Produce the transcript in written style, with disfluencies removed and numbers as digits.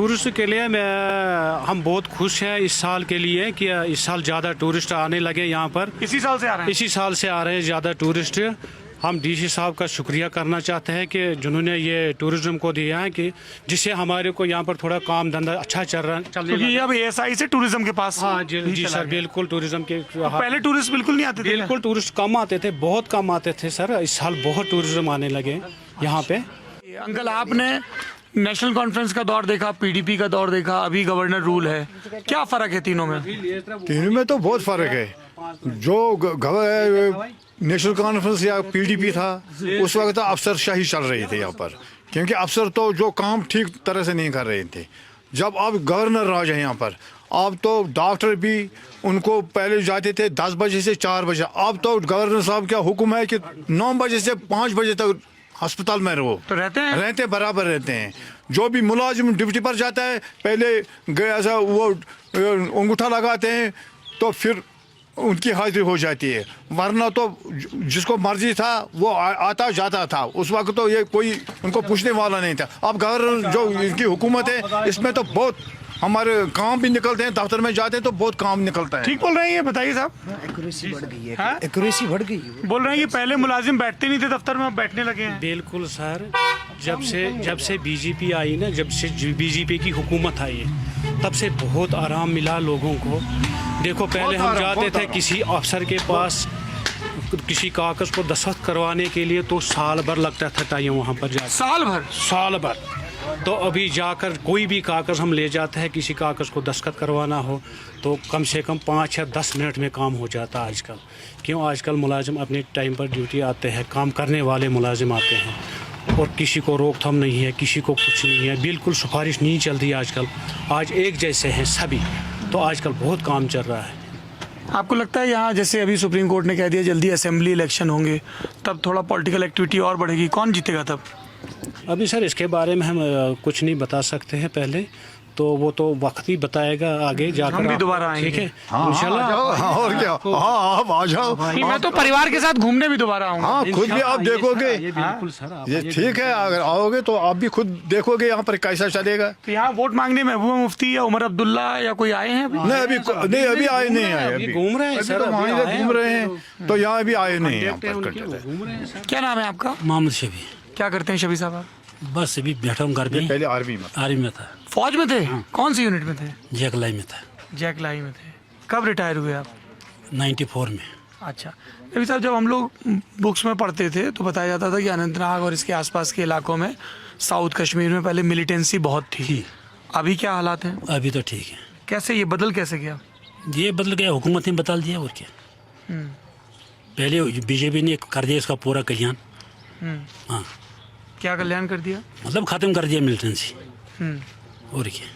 Tourist के लिए हम बहुत खुश हैं इस साल के लिए कि इस साल ज़्यादा टूरिस्ट आने लगे यहाँ पर। इसी साल से आ रहे हैं? इसी साल से आ रहे हैं ज़्यादा टूरिस्ट। हम डीसी साहब का शुक्रिया करना चाहते हैं कि जिन्होंने ये टूरिज्म को दिया है कि जिससे हमारे को यहाँ पर थोड़ा काम धंधा अच्छा चलने क्योंकि ये अब ASI से टूरिज्म के पास हाँ जी भी जी चला सर, गया। बिल्कुल टूरिज्म के पहले टूरिस्ट बिल्कुल नहीं आते थे? बिल्कुल टूरिस्ट कम आते थे, बहुत कम आते थे सर। इस साल बहुत टूरिज्म आने लगे यहाँ पे। अंकल, आपने नेशनल कॉन्फ्रेंस का दौर देखा, PDP का दौर देखा, अभी गवर्नर रूल है, क्या फर्क है तीनों में? तीनों में तो बहुत फर्क है। जो नेशनल कॉन्फ्रेंस या PDP था उस वक्त तो अफसरशाही चल रही थी यहाँ पर, क्योंकि अफसर तो जो काम ठीक तरह से नहीं कर रहे थे। जब अब गवर्नर राज है यहाँ पर, अब तो डॉक्टर भी उनको पहले जाते थे 10 बजे से 4 बजे, अब तो गवर्नर साहब का हुक्म है कि 9 बजे से 5 बजे तक अस्पताल में रहो। तो रहते हैं बराबर रहते हैं। जो भी मुलाजिम ड्यूटी पर जाता है पहले ऐसा वो अंगूठा लगाते हैं तो फिर उनकी हाजिरी हो जाती है, वरना तो जिसको मर्जी था वो आता जाता था। उस वक्त तो ये कोई उनको पूछने वाला नहीं था। अब गवर्नर जो इनकी हुकूमत है इसमें तो बहुत हमारे काम भी निकलते हैं, दफ्तर में जाते हैं तो बहुत काम निकलता है। ठीक बोल रहे हैं ये, बताइए साहब। एक्यूरेसी बढ़ गई है। हाँ? एक्यूरेसी बढ़ गई है। बोल रहे हैं कि पहले मुलाजिम बैठते नहीं थे दफ्तर में, अब बैठने लगे हैं। बिल्कुल सर, जब से बीजेपी आई ना, जब से बीजेपी की हुकूमत आई है तब से बहुत आराम मिला लोगों को। देखो पहले हम जाते थे किसी अफसर के पास किसी कागज को दस्तखत करवाने के लिए तो साल भर लगता था टाइम वहाँ पर जाकर। साल भर। तो अभी जाकर कोई भी कागज़ हम ले जाते हैं, किसी कागज़ को दस्तखत करवाना हो तो कम से कम 5 या 10 मिनट में काम हो जाता है आजकल। क्यों? आजकल मुलाजिम अपने टाइम पर ड्यूटी आते हैं, काम करने वाले मुलाजिम आते हैं और किसी को रोकथाम नहीं है, किसी को कुछ नहीं है, बिल्कुल सिफारिश नहीं चलती आजकल। आज एक जैसे हैं सभी, तो आजकल बहुत काम चल रहा है। आपको लगता है यहाँ जैसे अभी सुप्रीम कोर्ट ने कह दिया जल्दी असेंबली इलेक्शन होंगे, तब थोड़ा पॉलिटिकल एक्टिविटी और बढ़ेगी, कौन जीतेगा तब? अभी सर इसके बारे में हम कुछ नहीं बता सकते हैं पहले, तो वो तो वक्त ही बताएगा आगे जाकर। हम भी दोबारा आएंगे। ठीक है इंशाल्लाह। और क्या, हाँ आप आ जाओ। मैं तो परिवार के साथ घूमने भी दोबारा आऊंगा। हाँ, खुद भी आप देखोगे। बिल्कुल सर, ये ठीक है, अगर आओगे तो आप भी खुद देखोगे यहाँ पर कैसा चलेगा। तो यहाँ वोट मांगने महबूबा मुफ्ती या उमर अब्दुल्ला या कोई आए हैं? नहीं अभी आए नहीं आए, अभी घूम रहे हैं सर, वहाँ से घूम रहे हैं तो यहाँ भी आए नहीं यहाँ पर। घूम रहे हैं सर। क्या नाम है आपका? मोहम्मद शबी। क्या करते हैं शबी साहब आप? बस अभी बैठा हूँ घर में। पहले आर्मी में था। फौज में थे? कौन सी यूनिट में थे? जैकलाई में था। जैकलाई में थे। कब रिटायर हुए आप? 94 में। अच्छा, अभी साहब जब हम लोग बुक्स में पढ़ते थे तो बताया जाता था कि अनंतनाग और इसके आसपास के इलाकों में, साउथ कश्मीर में पहले मिलिटेंसी बहुत थी। अभी क्या हालात हैं? अभी तो ठीक है। कैसे ये बदल कैसे गया? ये बदल गया, हुकूमत ने बदल दिया और क्या। पहले बीजेपी ने कर दिया इसका पूरा कल्याण। हाँ, क्या कल्याण कर दिया? मतलब खत्म कर दिया मिलिटेंसी और क्या।